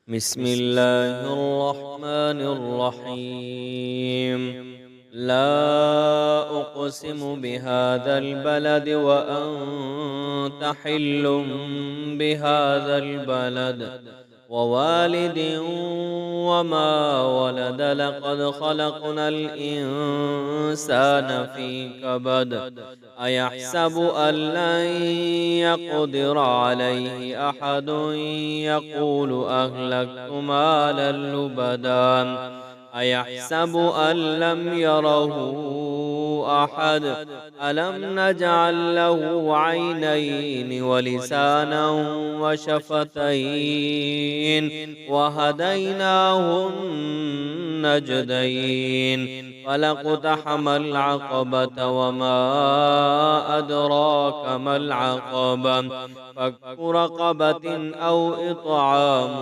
بسم الله الرحمن الرحيم. لا أقسم بهذا البلد وأنت حل بهذا البلد ووالد وما ولد. لقد خلقنا الإنسان في كبد. أيحسب أن لن يقدر عليه أحد؟ يقول أهلكت مالا لبدا. أيحسب أن لم يره أحد؟ ألم نجعل له عينين ولسانا وشفتين وهديناه النجدين. فلاقتحم العقبة وما أدراك ما العقبة. فك رقبة أو إطعام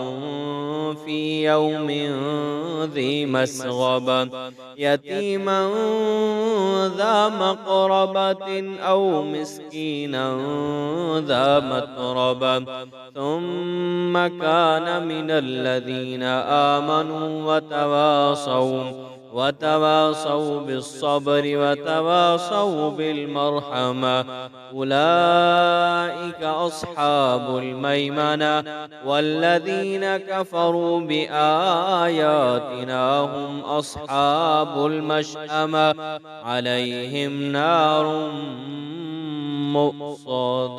في يوم ذي مسغبة. يتيما ذا مقربة أو مسكينا ذا متربة. ثم كان من الذين آمنوا وتواصوا بالصبر وتواصوا بالمرحمة. أولئك أصحاب الميمنة. والذين كفروا بآياتنا هم أصحاب المشأمة. عليهم نار مؤصدة.